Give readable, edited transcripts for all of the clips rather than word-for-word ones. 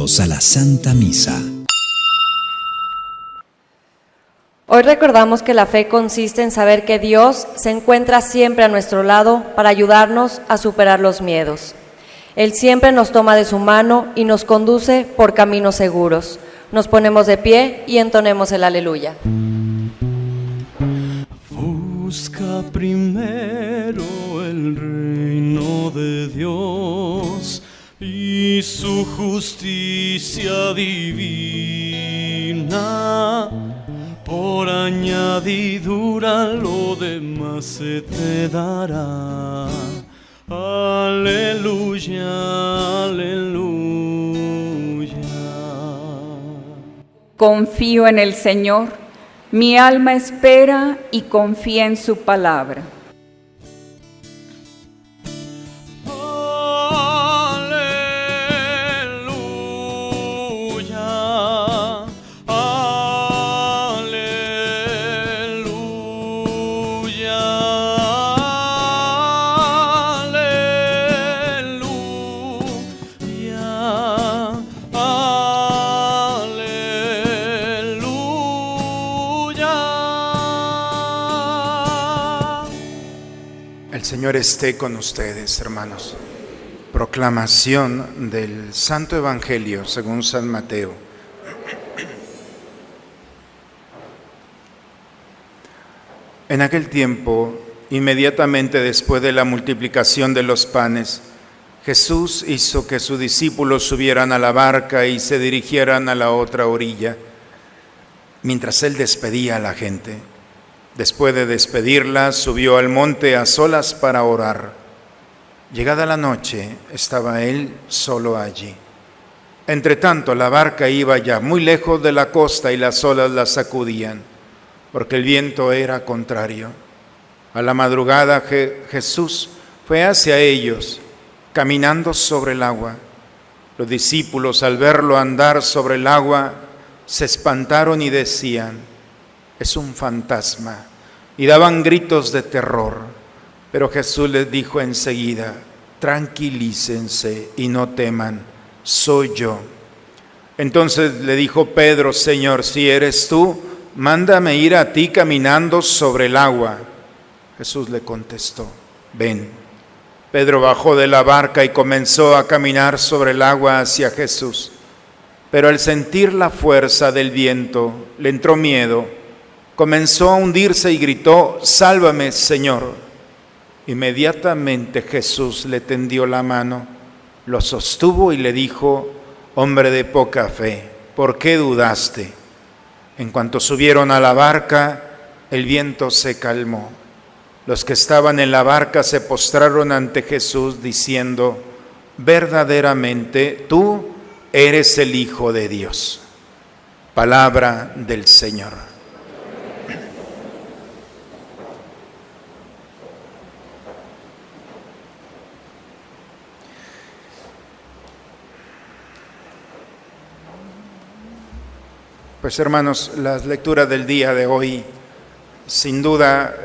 Bienvenidos a la Santa Misa. Hoy recordamos que la fe consiste en saber que Dios se encuentra siempre a nuestro lado para ayudarnos a superar los miedos. Él siempre nos toma de su mano y nos conduce por caminos seguros. Nos ponemos de pie y entonemos el aleluya. Busca primero el reino de Dios y su justicia divina. Por añadidura lo demás se te dará. Aleluya, aleluya. Confío en el Señor, mi alma espera y confía en su palabra. El Señor esté con ustedes, hermanos. Proclamación del Santo Evangelio según San Mateo. En aquel tiempo, inmediatamente después de la multiplicación de los panes, Jesús hizo que sus discípulos subieran a la barca y se dirigieran a la otra orilla, mientras Él despedía a la gente. Después de despedirla, subió al monte a solas para orar. Llegada la noche, estaba Él solo allí. Entretanto, la barca iba ya muy lejos de la costa y las olas la sacudían, porque el viento era contrario. A la madrugada, Jesús fue hacia ellos, caminando sobre el agua. Los discípulos, al verlo andar sobre el agua, se espantaron y decían: es un fantasma, y daban gritos de terror. Pero Jesús les dijo enseguida: tranquilícense y no teman, soy yo. Entonces le dijo Pedro: Señor, si eres tú, mándame ir a ti caminando sobre el agua. Jesús le contestó: ven. Pedro bajó de la barca y comenzó a caminar sobre el agua hacia Jesús. Pero al sentir la fuerza del viento, le entró miedo. Comenzó a hundirse y gritó: sálvame, Señor. Inmediatamente Jesús le tendió la mano, lo sostuvo y le dijo: hombre de poca fe, ¿por qué dudaste? En cuanto subieron a la barca, el viento se calmó. Los que estaban en la barca se postraron ante Jesús diciendo: verdaderamente tú eres el Hijo de Dios. Palabra del Señor. Pues hermanos, las lecturas del día de hoy sin duda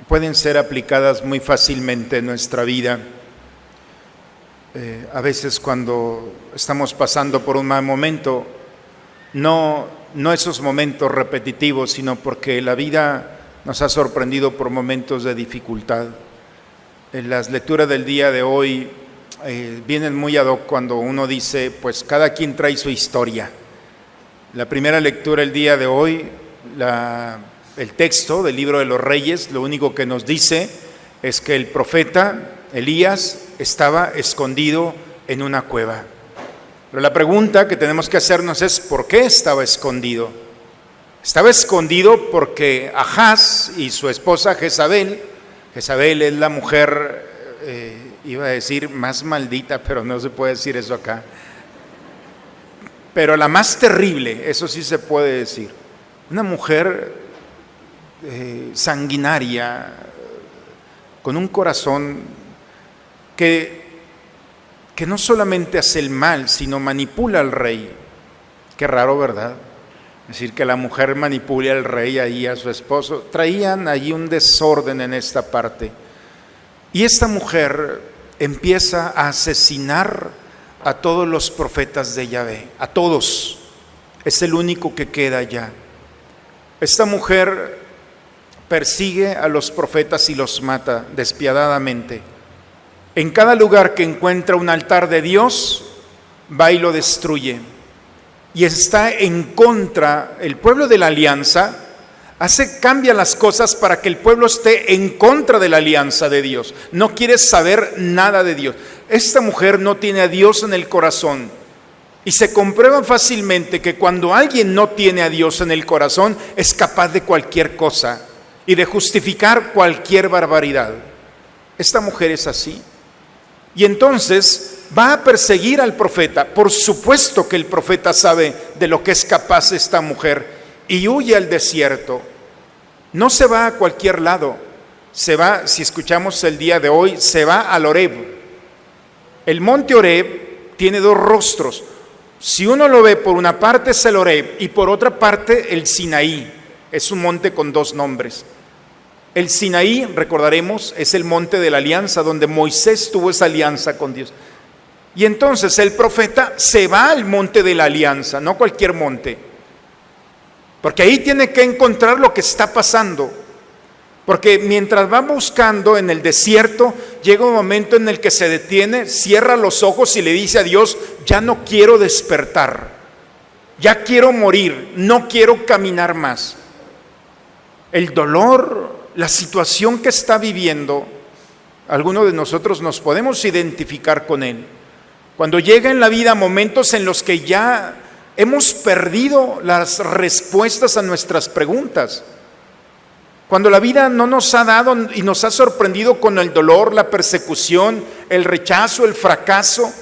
pueden ser aplicadas muy fácilmente en nuestra vida. A veces cuando estamos pasando por un mal momento, no esos momentos repetitivos, sino porque la vida nos ha sorprendido por momentos de dificultad. Las lecturas del día de hoy vienen muy ad hoc cuando uno dice, pues cada quien trae su historia. La primera lectura el día de hoy, el texto del libro de los Reyes, lo único que nos dice es que el profeta Elías estaba escondido en una cueva. Pero la pregunta que tenemos que hacernos es: ¿por qué estaba escondido? Estaba escondido porque Ahaz y su esposa Jezabel es la mujer, iba a decir más maldita, pero no se puede decir eso acá, pero la más terrible, eso sí se puede decir. Una mujer sanguinaria, con un corazón que no solamente hace el mal, sino manipula al rey. Qué raro, ¿verdad? Es decir, que la mujer manipule al rey ahí, a su esposo. Traían allí un desorden en esta parte. Y esta mujer empieza a asesinar a todos los profetas de Yahvé, a todos. Es el único que queda ya. Esta mujer persigue a los profetas y los mata despiadadamente. En cada lugar que encuentra un altar de Dios, va y lo destruye. Y está en contra, el pueblo de la alianza, cambia las cosas para que el pueblo esté en contra de la alianza de Dios. No quiere saber nada de Dios. Esta mujer no tiene a Dios en el corazón. Y se comprueba fácilmente que cuando alguien no tiene a Dios en el corazón, es capaz de cualquier cosa y de justificar cualquier barbaridad. Esta mujer es así. Y entonces va a perseguir al profeta. Por supuesto que el profeta sabe de lo que es capaz esta mujer y huye al desierto. No se va a cualquier lado. Se va, si escuchamos el día de hoy, se va al Horeb. El monte Horeb tiene dos rostros. Si uno lo ve, por una parte es el Horeb y por otra parte el Sinaí. Es un monte con dos nombres. El Sinaí, recordaremos, es el monte de la alianza donde Moisés tuvo esa alianza con Dios. Y entonces el profeta se va al monte de la alianza, no cualquier monte. Porque ahí tiene que encontrar lo que está pasando. Porque mientras va buscando en el desierto, llega un momento en el que se detiene, cierra los ojos y le dice a Dios: ya no quiero despertar, ya quiero morir, no quiero caminar más. El dolor, la situación que está viviendo, algunos de nosotros nos podemos identificar con él. Cuando llega en la vida momentos en los que ya hemos perdido las respuestas a nuestras preguntas. Cuando la vida no nos ha dado y nos ha sorprendido con el dolor, la persecución, el rechazo, el fracaso,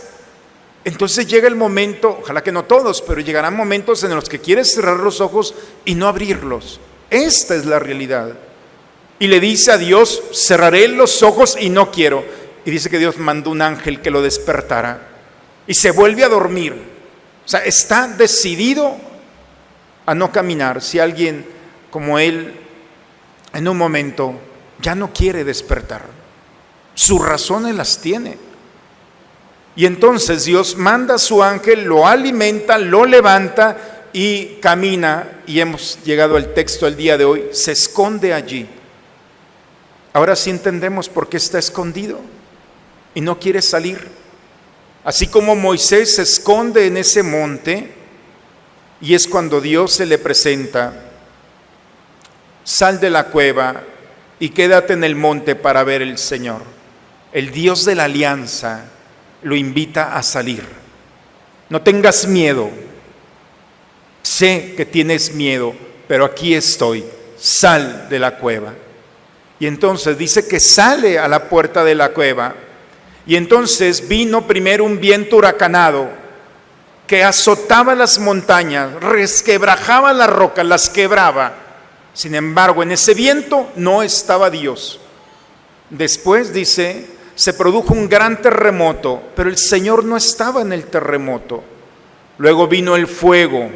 entonces llega el momento, ojalá que no todos, pero llegarán momentos en los que quieres cerrar los ojos y no abrirlos. Esta es la realidad. Y le dice a Dios: cerraré los ojos y no quiero. Y dice que Dios mandó un ángel que lo despertara. Y se vuelve a dormir. O sea, está decidido a no caminar. Si alguien como él en un momento ya no quiere despertar, sus razones las tiene. Y entonces Dios manda a su ángel, lo alimenta, lo levanta y camina. Y hemos llegado al texto del día de hoy, se esconde allí. Ahora sí entendemos por qué está escondido y no quiere salir. Así como Moisés se esconde en ese monte, y es cuando Dios se le presenta: sal de la cueva y quédate en el monte para ver el Señor. El Dios de la alianza lo invita a salir. No tengas miedo. Sé que tienes miedo, pero aquí estoy. Sal de la cueva. Y entonces dice que sale a la puerta de la cueva. Y entonces vino primero un viento huracanado que azotaba las montañas, resquebrajaba las rocas, las quebraba. Sin embargo, en ese viento no estaba Dios. Después dice, se produjo un gran terremoto, pero el Señor no estaba en el terremoto. Luego vino el fuego,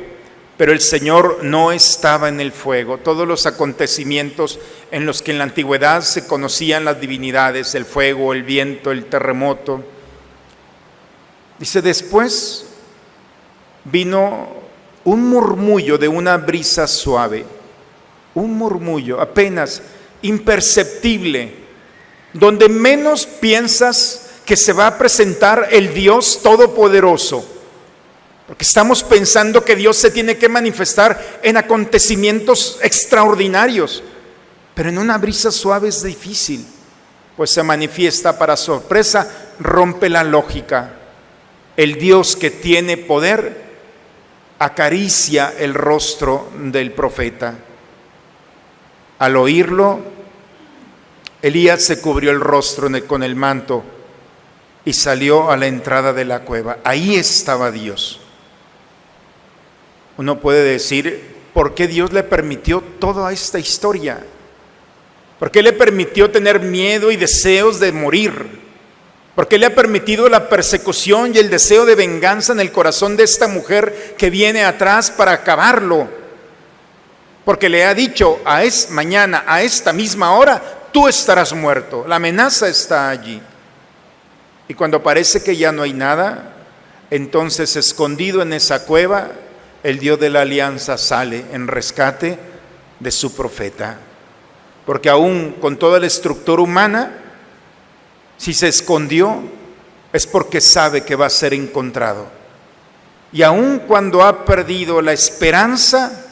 pero el Señor no estaba en el fuego. Todos los acontecimientos en los que en la antigüedad se conocían las divinidades, el fuego, el viento, el terremoto. Dice, después vino un murmullo de una brisa suave, un murmullo apenas imperceptible, donde menos piensas que se va a presentar el Dios Todopoderoso. Porque estamos pensando que Dios se tiene que manifestar en acontecimientos extraordinarios, pero en una brisa suave es difícil, pues se manifiesta para sorpresa, rompe la lógica. El Dios que tiene poder acaricia el rostro del profeta. Al oírlo, Elías se cubrió el rostro con el manto y salió a la entrada de la cueva. Ahí estaba Dios. Uno puede decir, ¿por qué Dios le permitió toda esta historia? ¿Por qué le permitió tener miedo y deseos de morir? ¿Por qué le ha permitido la persecución y el deseo de venganza en el corazón de esta mujer que viene atrás para acabarlo? Porque le ha dicho, mañana a esta misma hora, tú estarás muerto. La amenaza está allí. Y cuando parece que ya no hay nada, Entonces, escondido en esa cueva, el Dios de la alianza sale en rescate de su profeta. Porque aún con toda la estructura humana, si se escondió, es porque sabe que va a ser encontrado. Y aún cuando ha perdido la esperanza,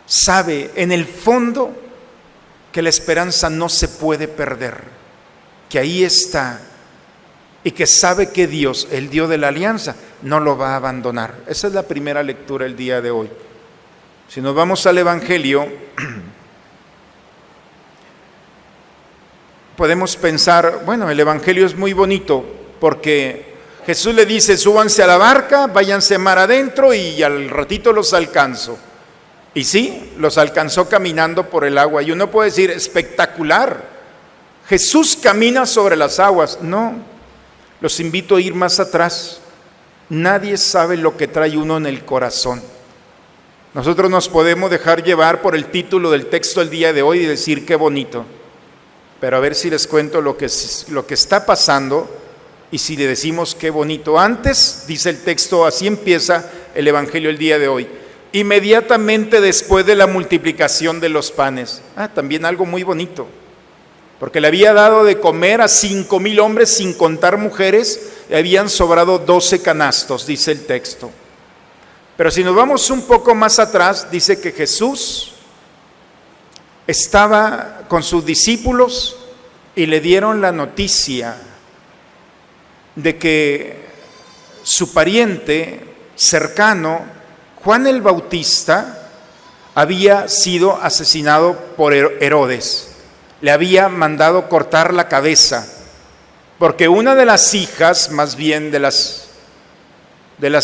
sabe en el fondo que la esperanza no se puede perder, que ahí está, y que sabe que Dios, el Dios de la alianza, no lo va a abandonar. Esa es la primera lectura el día de hoy. Si nos vamos al Evangelio, podemos pensar, bueno, el Evangelio es muy bonito porque Jesús le dice, súbanse a la barca, váyanse mar adentro y al ratito los alcanzo. Y sí, los alcanzó caminando por el agua. Y uno puede decir, espectacular, Jesús camina sobre las aguas. No, los invito a ir más atrás. Nadie sabe lo que trae uno en el corazón. Nosotros nos podemos dejar llevar por el título del texto el día de hoy y decir qué bonito. Pero a ver si les cuento lo que está pasando y si le decimos qué bonito. Antes, dice el texto, así empieza el Evangelio el día de hoy. Inmediatamente después de la multiplicación de los panes. También algo muy bonito. Porque le había dado de comer a 5,000 hombres sin contar mujeres, y habían sobrado 12 canastos, dice el texto. Pero si nos vamos un poco más atrás, dice que Jesús estaba con sus discípulos y le dieron la noticia de que su pariente cercano, Juan el Bautista, había sido asesinado por Herodes. Le había mandado cortar la cabeza, porque una de las hijas, más bien de las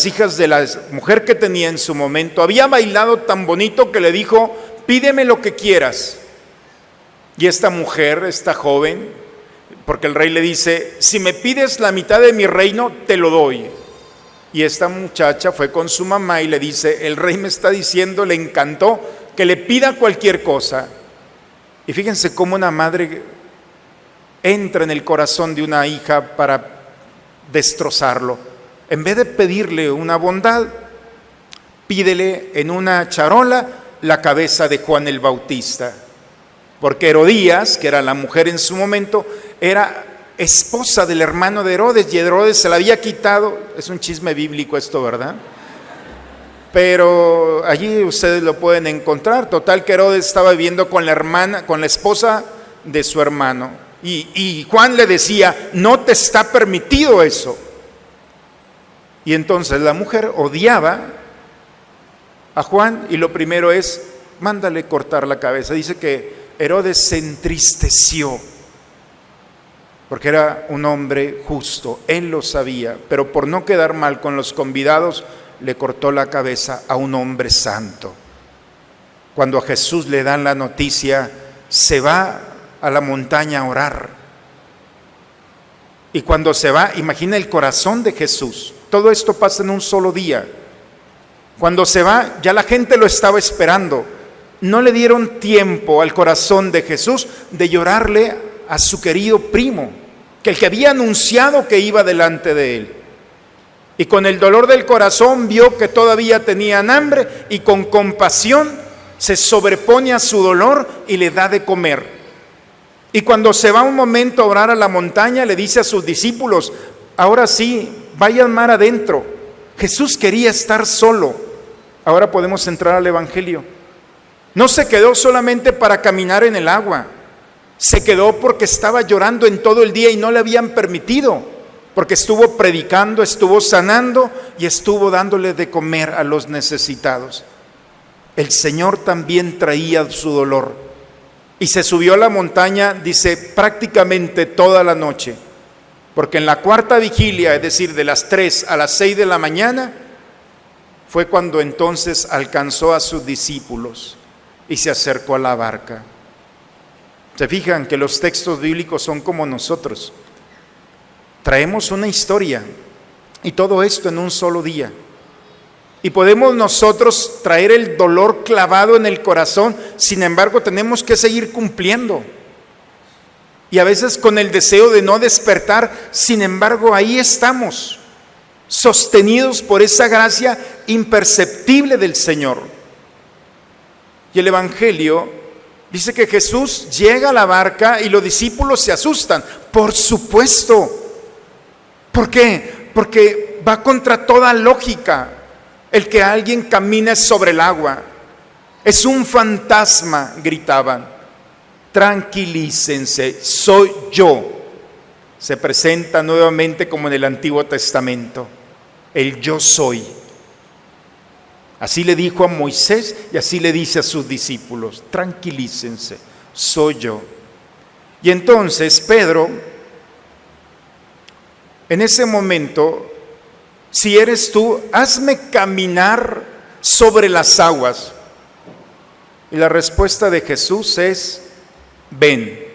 hijas de la mujer que tenía en su momento, había bailado tan bonito que le dijo, pídeme lo que quieras. Y esta mujer, esta joven, porque el rey le dice, si me pides la mitad de mi reino, te lo doy. Y esta muchacha fue con su mamá y le dice, el rey me está diciendo, le encantó, que le pida cualquier cosa. Y fíjense cómo una madre entra en el corazón de una hija para destrozarlo. En vez de pedirle una bondad, pídele en una charola la cabeza de Juan el Bautista. Porque Herodías, que era la mujer en su momento, era esposa del hermano de Herodes, y Herodes se la había quitado. Es un chisme bíblico esto, ¿verdad? Pero allí ustedes lo pueden encontrar. Total que Herodes estaba viviendo con la hermana, con la esposa de su hermano. Y Juan le decía, no te está permitido eso. Y entonces la mujer odiaba a Juan y lo primero es, mándale cortar la cabeza. Dice que Herodes se entristeció porque era un hombre justo, él lo sabía, pero por no quedar mal con los convidados, le cortó la cabeza a un hombre santo. Cuando a Jesús le dan la noticia, se va a la montaña a orar. Y cuando se va, imagina el corazón de Jesús. Todo esto pasa en un solo día. Cuando se va, ya la gente lo estaba esperando. No le dieron tiempo al corazón de Jesús de llorarle a su querido primo, que el que había anunciado que iba delante de él. Y con el dolor del corazón vio que todavía tenían hambre y con compasión se sobrepone a su dolor y le da de comer. Y cuando se va un momento a orar a la montaña, le dice a sus discípulos, ahora sí, vayan mar adentro. Jesús quería estar solo. Ahora podemos entrar al Evangelio. No se quedó solamente para caminar en el agua. Se quedó porque estaba llorando en todo el día y no le habían permitido, porque estuvo predicando, estuvo sanando y estuvo dándole de comer a los necesitados. El Señor también traía su dolor y se subió a la montaña, dice, prácticamente toda la noche, porque en la cuarta vigilia, es decir, de las 3 a las 6 de la mañana, fue cuando entonces alcanzó a sus discípulos y se acercó a la barca. Se fijan que los textos bíblicos son como nosotros. Traemos una historia y todo esto en un solo día. Y podemos nosotros traer el dolor clavado en el corazón, sin embargo tenemos que seguir cumpliendo. Y a veces con el deseo de no despertar, sin embargo ahí estamos. sostenidos por esa gracia imperceptible del Señor. Y el Evangelio dice que Jesús llega a la barca y los discípulos se asustan. Por supuesto. ¿Por qué? Porque va contra toda lógica el que alguien camine sobre el agua. Es un fantasma, gritaban. Tranquilícense, soy yo. Se presenta nuevamente como en el Antiguo Testamento, el yo soy. Así le dijo a Moisés y así le dice a sus discípulos, tranquilícense, soy yo. Y entonces Pedro, en ese momento, si eres tú, hazme caminar sobre las aguas. Y la respuesta de Jesús es, ven.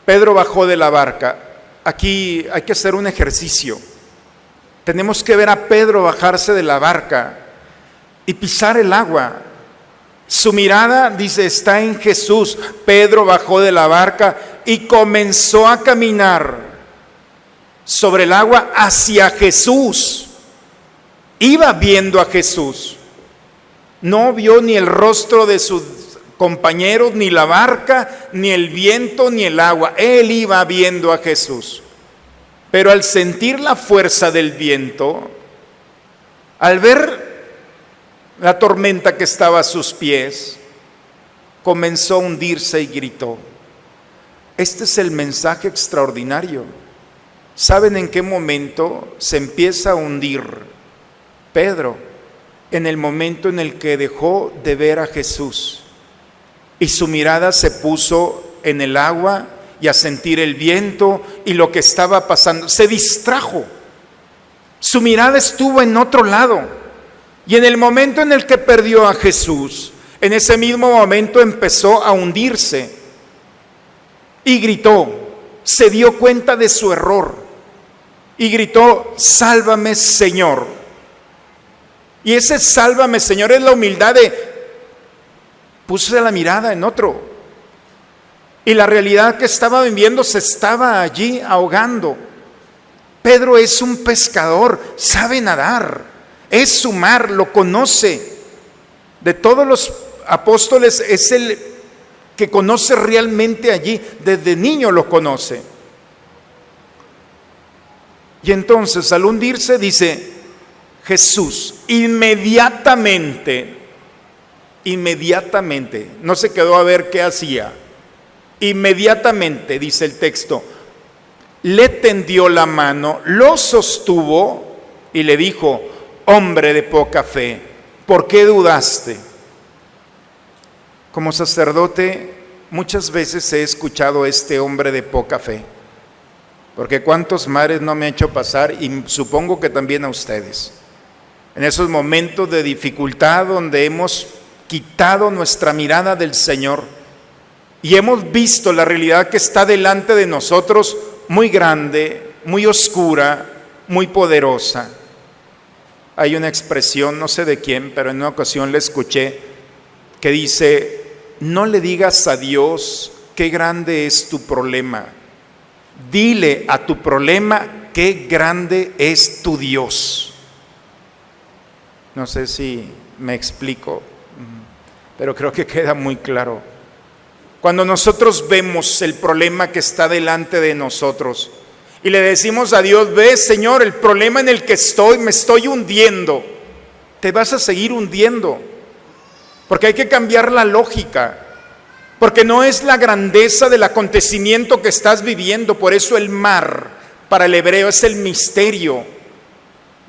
Pedro bajó de la barca. Aquí hay que hacer un ejercicio. Tenemos que ver a Pedro bajarse de la barca y pisar el agua. Su mirada, dice, está en Jesús. Pedro bajó de la barca y comenzó a caminar sobre el agua hacia Jesús. Iba viendo a Jesús. No vio ni el rostro de sus compañeros, ni la barca, ni el viento, ni el agua. Él iba viendo a Jesús. Pero al sentir la fuerza del viento, al ver la tormenta que estaba a sus pies, comenzó a hundirse y gritó. Este es el mensaje extraordinario. ¿Saben en qué momento se empieza a hundir Pedro? En el momento en el que dejó de ver a Jesús y su mirada se puso en el agua y a sentir el viento y lo que estaba pasando. Se distrajo. Su mirada estuvo en otro lado. Y en el momento en el que perdió a Jesús, en ese mismo momento empezó a hundirse y gritó. Se dio cuenta de su error y gritó, sálvame, Señor. Y ese sálvame, Señor, es la humildad de puse la mirada en otro. Y la realidad que estaba viviendo se estaba allí ahogando. Pedro es un pescador, sabe nadar, es su mar, lo conoce. De todos los apóstoles es el que conoce realmente allí, desde niño lo conoce. Y entonces al hundirse dice, Jesús inmediatamente, no se quedó a ver qué hacía, inmediatamente, dice el texto, le tendió la mano, lo sostuvo y le dijo, hombre de poca fe, ¿por qué dudaste? Como sacerdote, muchas veces he escuchado este hombre de poca fe, porque cuántos mares no me ha hecho pasar y supongo que también a ustedes. En esos momentos de dificultad donde hemos quitado nuestra mirada del Señor y hemos visto la realidad que está delante de nosotros muy grande, muy oscura, muy poderosa. Hay una expresión, no sé de quién, pero en una ocasión la escuché, que dice, no le digas a Dios qué grande es tu problema, dile a tu problema qué grande es tu Dios. No sé si me explico, pero creo que queda muy claro. Cuando nosotros vemos el problema que está delante de nosotros y le decimos a Dios, ve Señor, el problema en el que estoy, me estoy hundiendo, te vas a seguir hundiendo, porque hay que cambiar la lógica, porque no es la grandeza del acontecimiento que estás viviendo, por eso el mar para el hebreo es el misterio.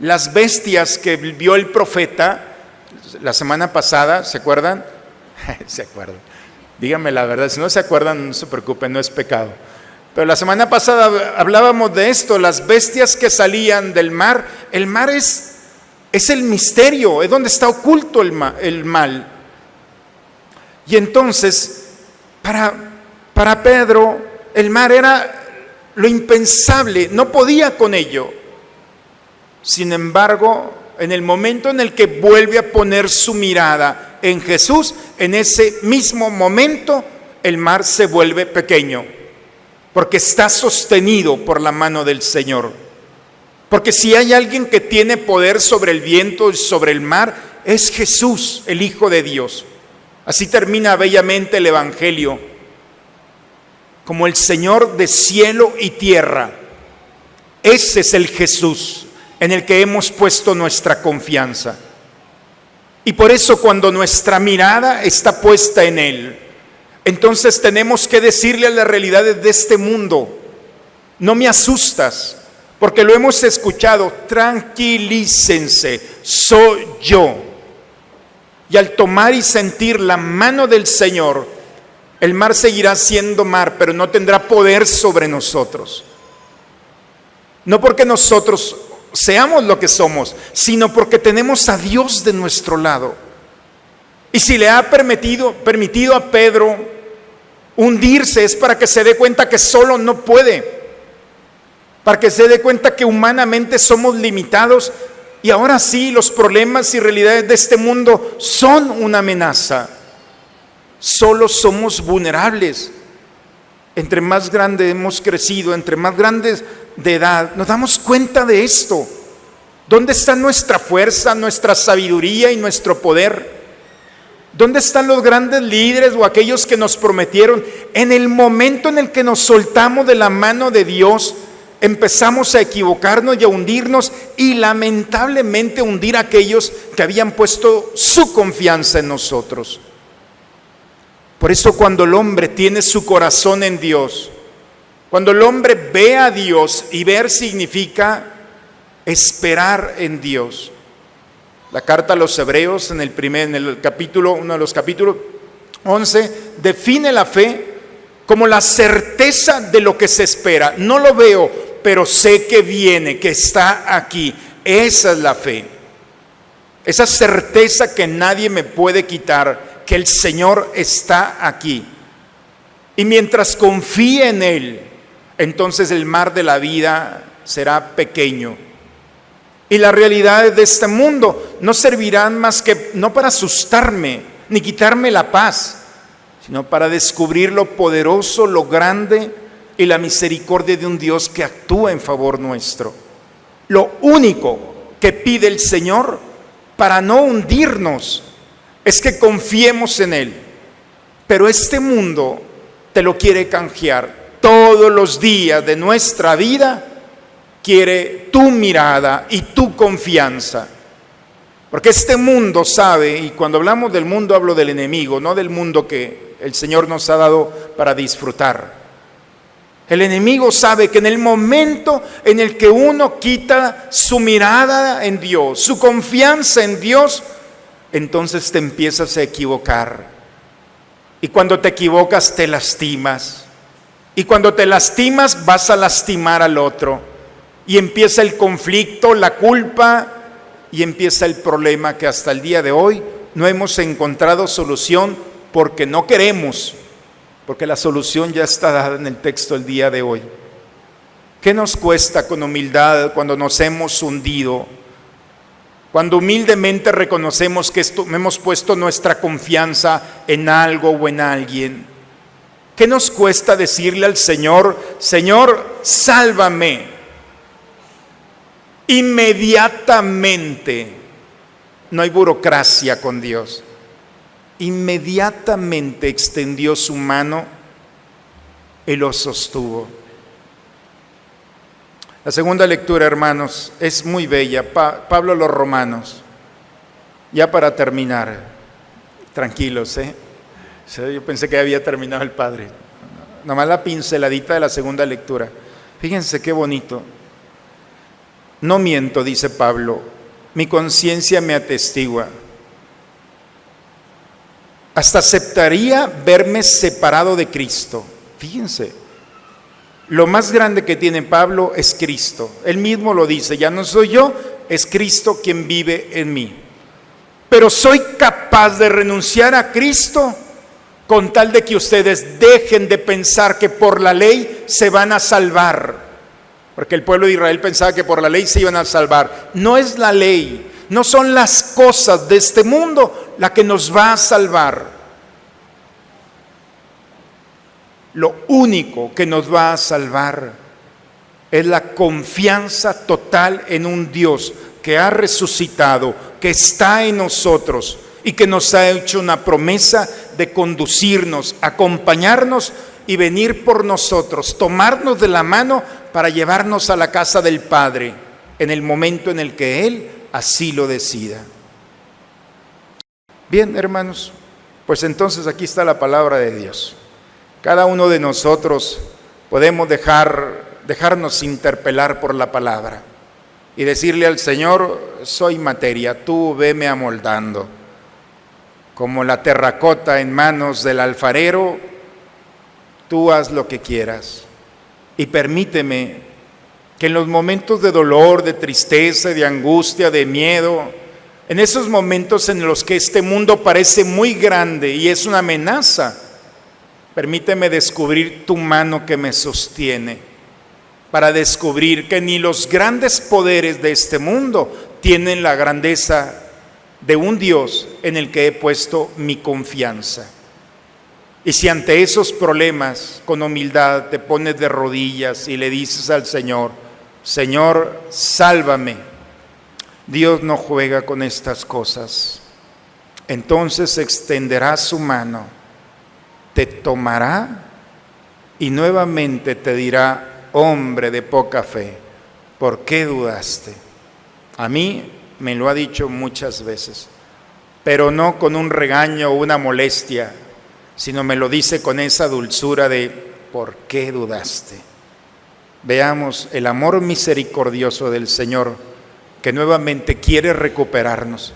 Las bestias que vio el profeta la semana pasada, ¿se acuerdan? ¿Se acuerdan? Díganme la verdad, si no se acuerdan, no se preocupen, no es pecado. Pero la semana pasada hablábamos de esto, las bestias que salían del mar. El mar es el misterio, es donde está oculto el mal. Y entonces, para Pedro, el mar era lo impensable, no podía con ello. Sin embargo, en el momento en el que vuelve a poner su mirada en Jesús, en ese mismo momento el mar se vuelve pequeño, porque está sostenido por la mano del Señor. Porque si hay alguien que tiene poder sobre el viento y sobre el mar, es Jesús, el Hijo de Dios. Así termina bellamente el Evangelio, como el Señor de cielo y tierra. Ese es el Jesús en el que hemos puesto nuestra confianza. Y por eso cuando nuestra mirada está puesta en Él, entonces tenemos que decirle a las realidades de este mundo: no me asustas, porque lo hemos escuchado, tranquilícense, soy yo. Y al tomar y sentir la mano del Señor, el mar seguirá siendo mar, pero no tendrá poder sobre nosotros. No porque nosotros seamos lo que somos, sino porque tenemos a Dios de nuestro lado. Y si le ha permitido a Pedro hundirse, es para que se dé cuenta que solo no puede, para que se dé cuenta que humanamente somos limitados. Y ahora sí, los problemas y realidades de este mundo son una amenaza. Solo somos vulnerables. Entre más grande hemos crecido, entre más grandes de edad, nos damos cuenta de esto. ¿Dónde está nuestra fuerza, nuestra sabiduría y nuestro poder? ¿Dónde están los grandes líderes o aquellos que nos prometieron? En el momento en el que nos soltamos de la mano de Dios, empezamos a equivocarnos y a hundirnos, y lamentablemente hundir a aquellos que habían puesto su confianza en nosotros. Por eso cuando el hombre tiene su corazón en Dios, cuando el hombre ve a Dios, y ver significa esperar en Dios. La carta a los Hebreos en el capítulo, uno de los capítulos 11, define la fe como la certeza de lo que se espera. No lo veo, pero sé que viene, que está aquí. Esa es la fe. Esa certeza que nadie me puede quitar, que el Señor está aquí. Y mientras confíe en Él, entonces el mar de la vida será pequeño. Y las realidades de este mundo no servirán más que no para asustarme, ni quitarme la paz, sino para descubrir lo poderoso, lo grande y la misericordia de un Dios que actúa en favor nuestro. Lo único que pide el Señor para no hundirnos es que confiemos en Él. Pero este mundo te lo quiere canjear. Todos los días de nuestra vida quiere tu mirada y tu confianza. Porque este mundo sabe, y cuando hablamos del mundo hablo del enemigo, no del mundo que el Señor nos ha dado para disfrutar. El enemigo sabe que en el momento en el que uno quita su mirada en Dios, su confianza en Dios, entonces te empiezas a equivocar. Y cuando te equivocas te lastimas. Y cuando te lastimas vas a lastimar al otro. Y empieza el conflicto, la culpa, y empieza el problema que hasta el día de hoy no hemos encontrado solución porque no queremos. Porque la solución ya está dada en el texto del día de hoy. ¿Qué nos cuesta con humildad cuando nos hemos hundido? Cuando humildemente reconocemos que hemos puesto nuestra confianza en algo o en alguien. ¿Qué nos cuesta decirle al Señor: Señor, sálvame? Inmediatamente, no hay burocracia con Dios. Inmediatamente extendió su mano y lo sostuvo. La segunda lectura, hermanos, es muy bella. Pablo a los Romanos. Ya para terminar, tranquilos, yo pensé que había terminado el Padre. Nomás la pinceladita de la segunda lectura. Fíjense qué bonito. No miento, dice Pablo, mi conciencia me atestigua. Hasta aceptaría verme separado de Cristo. Fíjense, lo más grande que tiene Pablo es Cristo. Él mismo lo dice: ya no soy yo, es Cristo quien vive en mí. Pero soy capaz de renunciar a Cristo con tal de que ustedes dejen de pensar que por la ley se van a salvar. Porque el pueblo de Israel pensaba que por la ley se iban a salvar. No es la ley, no son las cosas de este mundo la que nos va a salvar. Lo único que nos va a salvar es la confianza total en un Dios que ha resucitado, que está en nosotros y que nos ha hecho una promesa de conducirnos, acompañarnos y venir por nosotros, tomarnos de la mano para llevarnos a la casa del Padre en el momento en el que Él así lo decida. Bien, hermanos, pues entonces aquí está la palabra de Dios. Cada uno de nosotros podemos dejarnos interpelar por la palabra y decirle al Señor: soy materia, tú veme amoldando. Como la terracota en manos del alfarero, tú haz lo que quieras. Y permíteme que en los momentos de dolor, de tristeza, de angustia, de miedo, en esos momentos en los que este mundo parece muy grande y es una amenaza, permíteme descubrir tu mano que me sostiene, para descubrir que ni los grandes poderes de este mundo tienen la grandeza de un Dios en el que he puesto mi confianza. Y si ante esos problemas, con humildad, te pones de rodillas y le dices al Señor: Señor, sálvame, Dios no juega con estas cosas. Entonces extenderá su mano, te tomará y nuevamente te dirá: hombre de poca fe, ¿por qué dudaste? A mí me lo ha dicho muchas veces, pero no con un regaño o una molestia, sino me lo dice con esa dulzura de: ¿por qué dudaste? Veamos el amor misericordioso del Señor, que nuevamente quiere recuperarnos,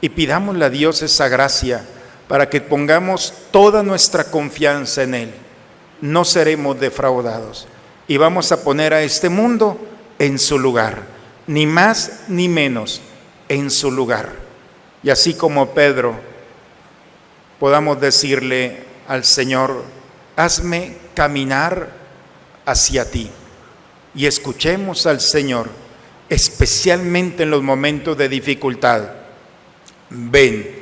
y pidámosle a Dios esa gracia para que pongamos toda nuestra confianza en Él. No seremos defraudados y vamos a poner a este mundo en su lugar, ni más ni menos, en su lugar. Y así como Pedro, podamos decirle al Señor: hazme caminar hacia ti. Y escuchemos al Señor, especialmente en los momentos de dificultad. Ven.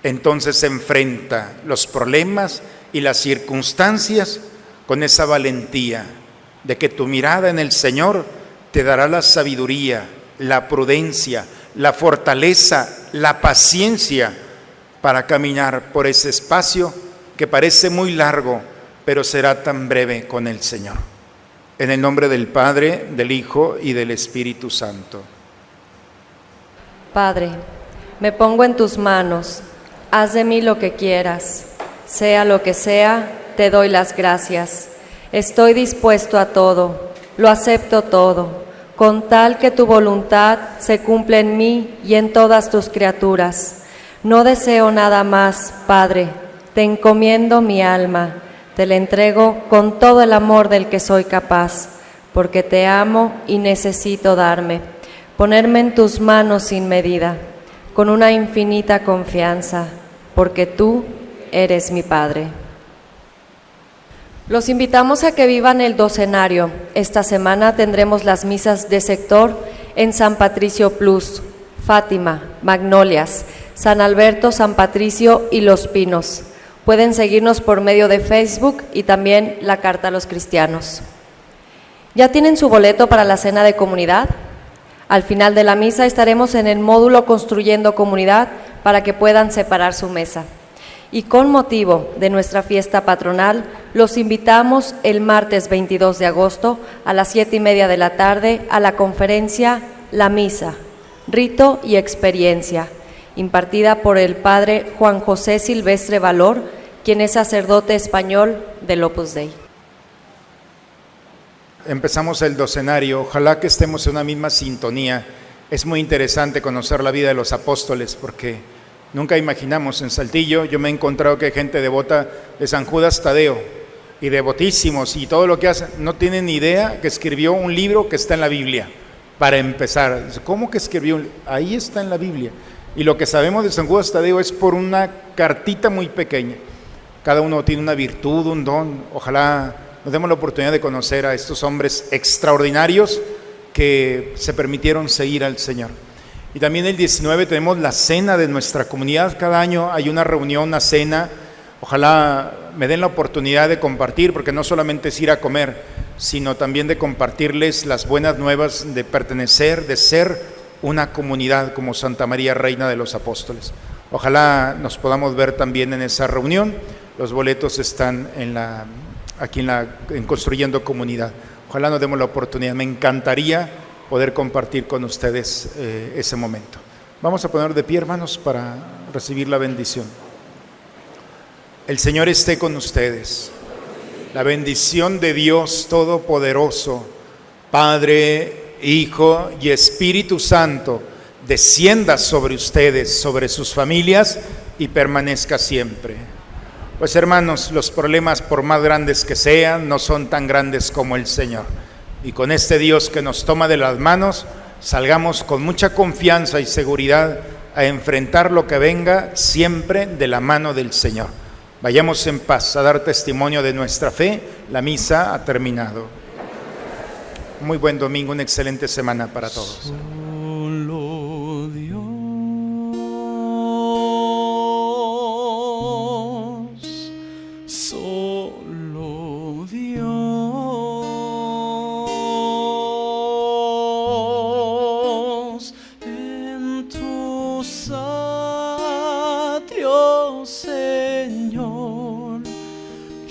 Entonces enfrenta los problemas y las circunstancias con esa valentía de que tu mirada en el Señor te dará la sabiduría, la prudencia, la fortaleza, la paciencia para caminar por ese espacio que parece muy largo, pero será tan breve con el Señor. En el nombre del Padre, del Hijo y del Espíritu Santo. Padre, me pongo en tus manos, haz de mí lo que quieras, sea lo que sea, te doy las gracias. Estoy dispuesto a todo, lo acepto todo, con tal que tu voluntad se cumpla en mí y en todas tus criaturas. No deseo nada más, Padre, te encomiendo mi alma, te la entrego con todo el amor del que soy capaz, porque te amo y necesito ponerme en tus manos sin medida, con una infinita confianza, porque tú eres mi Padre. Los invitamos a que vivan el docenario. Esta semana tendremos las misas de sector en San Patricio Plus, Fátima, Magnolias, San Alberto, San Patricio y Los Pinos. Pueden seguirnos por medio de Facebook y también la Carta a los Cristianos. ¿Ya tienen su boleto para la cena de comunidad? Al final de la misa estaremos en el módulo Construyendo Comunidad para que puedan separar su mesa. Y con motivo de nuestra fiesta patronal, los invitamos el martes 22 de agosto a las 7:30 de la tarde a la conferencia La Misa, Rito y Experiencia, impartida por el Padre Juan José Silvestre Valor, quien es sacerdote español del Opus Dei. Empezamos el docenario, ojalá que estemos en una misma sintonía. Es muy interesante conocer la vida de los apóstoles, porque nunca imaginamos en Saltillo, yo me he encontrado que hay gente devota de San Judas Tadeo, y devotísimos, y todo lo que hacen, no tienen ni idea que escribió un libro que está en la Biblia, para empezar. ¿Cómo que escribió? Ahí está en la Biblia. Y lo que sabemos de San Judas Tadeo es por una cartita muy pequeña. Cada uno tiene una virtud, un don. Ojalá nos demos la oportunidad de conocer a estos hombres extraordinarios que se permitieron seguir al Señor. Y también el 19 tenemos la cena de nuestra comunidad. Cada año hay una reunión, una cena. Ojalá me den la oportunidad de compartir, porque no solamente es ir a comer, sino también de compartirles las buenas nuevas de pertenecer, de ser una comunidad como Santa María, Reina de los Apóstoles. Ojalá nos podamos ver también en esa reunión. Los boletos están aquí en Construyendo Comunidad. Ojalá nos demos la oportunidad. Me encantaría poder compartir con ustedes ese momento. Vamos a poner de pie, hermanos, para recibir la bendición. El Señor esté con ustedes. La bendición de Dios Todopoderoso, Padre, Hijo y Espíritu Santo, descienda sobre ustedes, sobre sus familias y permanezca siempre. Pues hermanos, los problemas, por más grandes que sean, no son tan grandes como el Señor. Y con este Dios que nos toma de las manos, salgamos con mucha confianza y seguridad a enfrentar lo que venga, siempre de la mano del Señor. Vayamos en paz a dar testimonio de nuestra fe. La misa ha terminado. Muy buen domingo, una excelente semana para todos. Solo Dios, solo Dios, en tus atrios, Señor,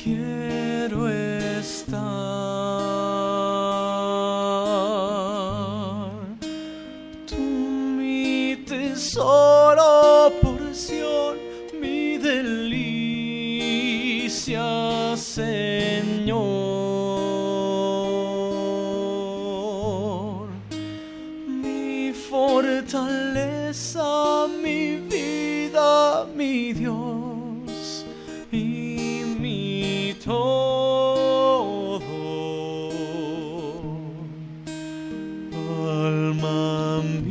quiero estar. Solo porción, mi delicia, Señor, mi fortaleza, mi vida, mi Dios y mi todo. Alma mía,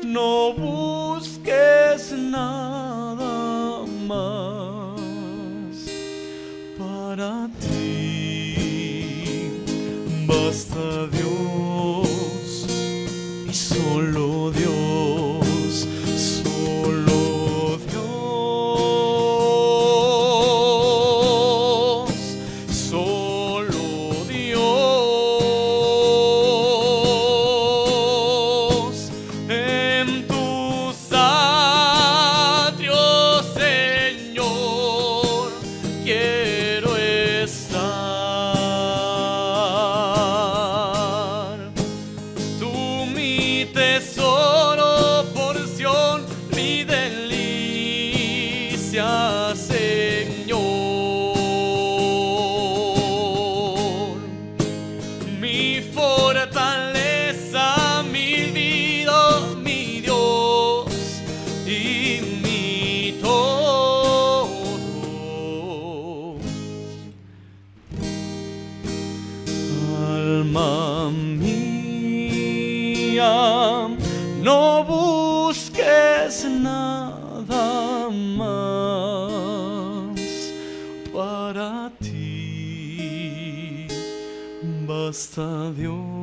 no busques nada más para ti. Basta Dios y solo Dios, solo Dios, solo Dios. En tus atrios, Señor, quiero estar. Tú mi tesoro, porción, mi delicia, Señor, mi fortaleza, mi vida, mi Dios y mi todo. Alma mía, no busques nada más para ti. Basta Dios.